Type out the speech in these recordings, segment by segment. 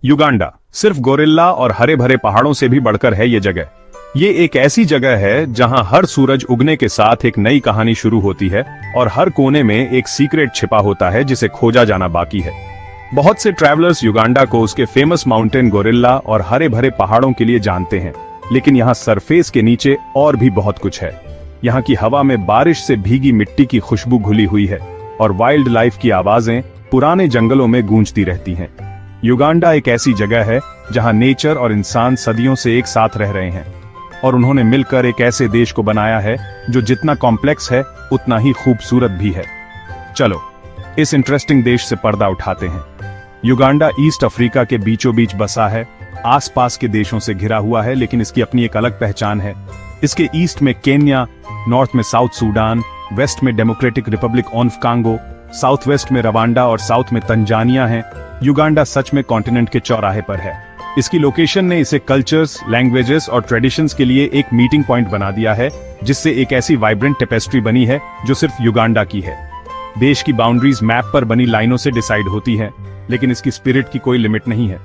Uganda सिर्फ gorilla और हरे भरे पहाड़ों से भी बढ़कर है ये जगह। ये एक ऐसी जगह है जहां हर सूरज उगने के साथ एक नई कहानी शुरू होती है और हर कोने में एक सीक्रेट छिपा होता है जिसे खोजा जाना बाकी है। बहुत से ट्रैवलर्स युगांडा को उसके फेमस माउंटेन गोरिल्ला और हरे भरे पहाड़ों के लिए जानते हैं, लेकिन यहाँ सरफेस के नीचे और भी बहुत कुछ है। यहाँ की हवा में बारिश से भीगी मिट्टी की खुशबू घुली हुई है और वाइल्ड लाइफ की आवाजें पुराने जंगलों में गूंजती रहती हैं। युगांडा एक ऐसी जगह है जहां नेचर और इंसान सदियों से एक साथ रह रहे हैं और उन्होंने मिलकर एक ऐसे देश को बनाया है जो जितना कॉम्प्लेक्स है उतना ही खूबसूरत भी है। चलो इस इंटरेस्टिंग देश से पर्दा उठाते हैं। युगांडा ईस्ट अफ्रीका के बीचों बीच बसा है, आसपास के देशों से घिरा हुआ है, लेकिन इसकी अपनी एक अलग पहचान है। इसके ईस्ट में केन्या, नॉर्थ में साउथ सूडान, वेस्ट में democratic Republic of Congo, south west में रवांडा और साउथ में तंजानिया है। युगांडा सच में कॉन्टिनेंट के चौराहे पर है। इसकी लोकेशन ने इसे कल्चर्स, लैंग्वेजेस और ट्रेडिशंस के लिए एक मीटिंग पॉइंट बना दिया है, जिससे एक ऐसी वाइब्रेंट टेपेस्ट्री बनी है जो सिर्फ युगांडा की है। देश की बाउंड्रीज मैप पर बनी लाइनों से डिसाइड होती हैं, लेकिन इसकी स्पिरिट की कोई लिमिट नहीं है।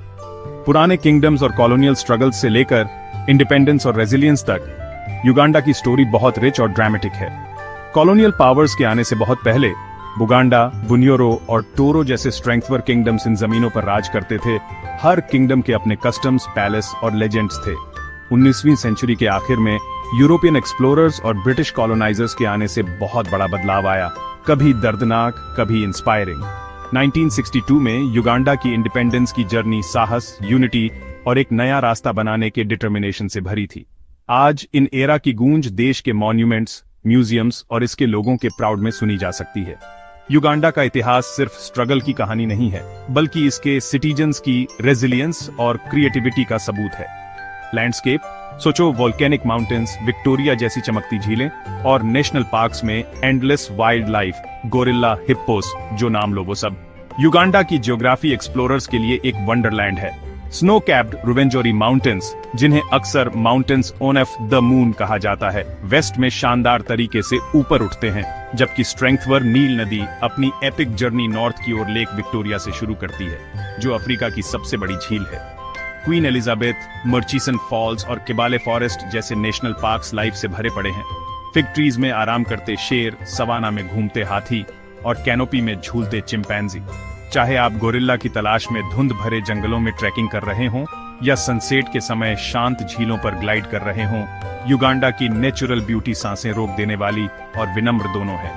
पुराने किंगडम्स और कॉलोनियल स्ट्रगल्स से लेकर इंडिपेंडेंस और रेजिलियंस तक युगांडा की स्टोरी बहुत रिच और ड्रामेटिक है। कॉलोनियल पावर्स के आने से बहुत पहले बुगांडा, बुनियोरो और टोरो जैसे स्ट्रेंथवर किंगडम्स इन जमीनों पर राज करते थे। हर किंगडम के अपने कस्टम्स, पैलेस और लेजेंड्स थे। 19वीं सेंचुरी के आखिर में यूरोपियन एक्सप्लोरर्स और ब्रिटिश कॉलोनाइजर्स के आने से बहुत बड़ा बदलाव आया, कभी दर्दनाक, कभी इंस्पायरिंग। 1962 में युगांडा की इंडिपेंडेंस की जर्नी साहस, यूनिटी और एक नया रास्ता बनाने के डिटर्मिनेशन से भरी थी। आज इन एरा की गूंज देश के मॉन्यूमेंट्स, म्यूजियम्स और इसके लोगों के प्राउड में सुनी जा सकती है। युगांडा का इतिहास सिर्फ स्ट्रगल की कहानी नहीं है, बल्कि इसके सिटीजन्स की रेजिलियंस और क्रिएटिविटी का सबूत है। लैंडस्केप सोचो, वोल्केनिक माउंटेन्स, विक्टोरिया जैसी चमकती झीलें और नेशनल पार्क्स में endless wild life, gorilla, hippos, जो नाम लो वो सब। युगांडा की ज्योग्राफी एक्सप्लोरर्स के लिए एक वंडरलैंड है। स्नो कैप्ड रुवेंजोरी माउंटेन्स, जिन्हें अक्सर माउंटेन्स ऑफ द मून कहा जाता है, वेस्ट में शानदार तरीके से ऊपर उठते हैं, जबकि स्ट्रेंथवर नील नदी अपनी एपिक जर्नी नॉर्थ की ओर लेक विक्टोरिया से शुरू करती है, जो अफ्रीका की सबसे बड़ी झील है। क्वीन एलिजाबेथ, मर्चिसन फॉल्स और किबाले फॉरेस्ट जैसे नेशनल पार्क्स लाइफ से भरे पड़े हैं। फिग ट्रीज में आराम करते शेर, सवाना में घूमते हाथी और कैनोपी में झूलते चिंपैंजी। चाहे आप गोरिल्ला की तलाश में धुंध भरे जंगलों में ट्रैकिंग कर रहे हों या सनसेट के समय शांत झीलों पर ग्लाइड कर रहे हों, युगांडा की नेचुरल ब्यूटी सांसें रोक देने वाली और विनम्र दोनों है।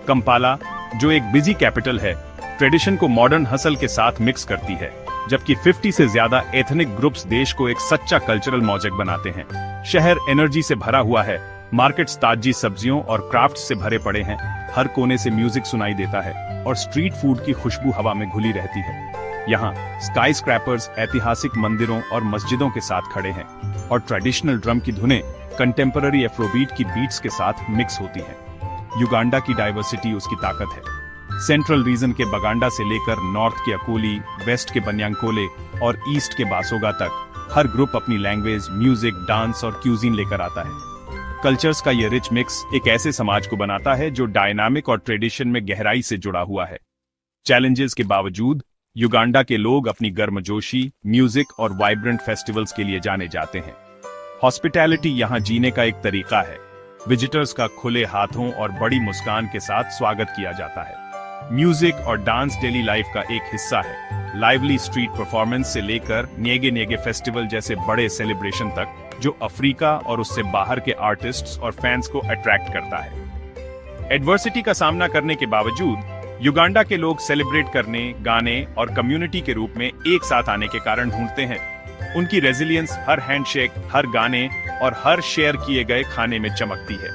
कंपाला, जो एक बिजी कैपिटल है, ट्रेडिशन को मॉडर्न हसल के साथ मिक्स करती है, जबकि 50 से ज्यादा एथनिक ग्रुप्स देश को एक सच्चा कल्चरल मौजक बनाते हैं। शहर एनर्जी से भरा हुआ है, मार्केट्स ताजी सब्जियों और क्राफ्ट से भरे पड़े हैं, हर कोने से म्यूजिक सुनाई देता है और स्ट्रीट फूड की खुशबू हवा में घुली रहती है। यहाँ स्काई स्क्रैपर्स ऐतिहासिक मंदिरों और मस्जिदों के साथ खड़े हैं और ट्रेडिशनल ड्रम की धुनें कंटेम्पररी एफ्रोबीट की बीट्स के साथ मिक्स होती हैं। युगांडा की डाइवर्सिटी उसकी ताकत है। सेंट्रल रीजन के बगांडा से लेकर नॉर्थ के अकोली, वेस्ट के बन्यांकोले और ईस्ट के बासोगा तक हर ग्रुप अपनी लैंग्वेज, म्यूजिक, डांस और क्यूजीन लेकर आता है। कल्चर्स का ये रिच मिक्स एक ऐसे समाज को बनाता है जो डायनामिक और ट्रेडिशन में गहराई से जुड़ा हुआ है। चैलेंजेस के बावजूद युगांडा के लोग अपनी गर्मजोशी, म्यूजिक और वाइब्रेंट फेस्टिवल्स के लिए जाने जाते हैं। हॉस्पिटैलिटी यहाँ जीने का एक तरीका है। विजिटर्स का खुले हाथों और बड़ी मुस्कान के साथ स्वागत किया जाता है। म्यूजिक और डांस डेली लाइफ का एक हिस्सा है। लाइवली स्ट्रीट परफॉर्मेंस से लेकर न्येगे न्येगे फेस्टिवल जैसे बड़े सेलिब्रेशन तक, जो अफ्रीका और उससे बाहर के आर्टिस्ट्स और फैंस को अट्रैक्ट करता है। एडवर्सिटी का सामना करने के बावजूद युगांडा के लोग सेलिब्रेट करने, गाने और कम्युनिटी के रूप में एक साथ आने के कारण ढूंढते हैं। उनकी रेजिलियंस हर हैंडशेक, हर गाने और हर शेयर किए गए खाने में चमकती है।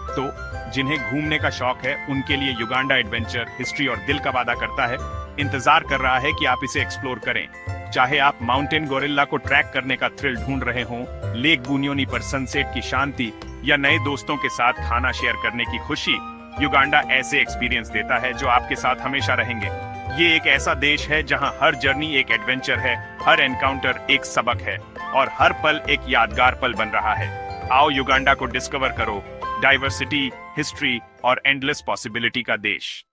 तो जिन्हें घूमने का शौक है, उनके लिए युगांडा एडवेंचर, हिस्ट्री और दिल का वादा करता है। इंतजार कर रहा है कि आप इसे एक्सप्लोर करें। चाहे आप माउंटेन गोरिल्ला को ट्रैक करने का थ्रिल ढूंढ रहे हों, लेक बुनियोनी पर सनसेट की शांति या नए दोस्तों के साथ खाना शेयर करने की खुशी, युगांडा ऐसे एक्सपीरियंस देता है जो आपके साथ हमेशा रहेंगे। ये एक ऐसा देश है जहां हर जर्नी एक एडवेंचर है, हर एनकाउंटर एक सबक है और हर पल एक यादगार पल बन रहा है। आओ युगांडा को डिस्कवर करो, डाइवर्सिटी, हिस्ट्री और एंडलेस पॉसिबिलिटी का देश।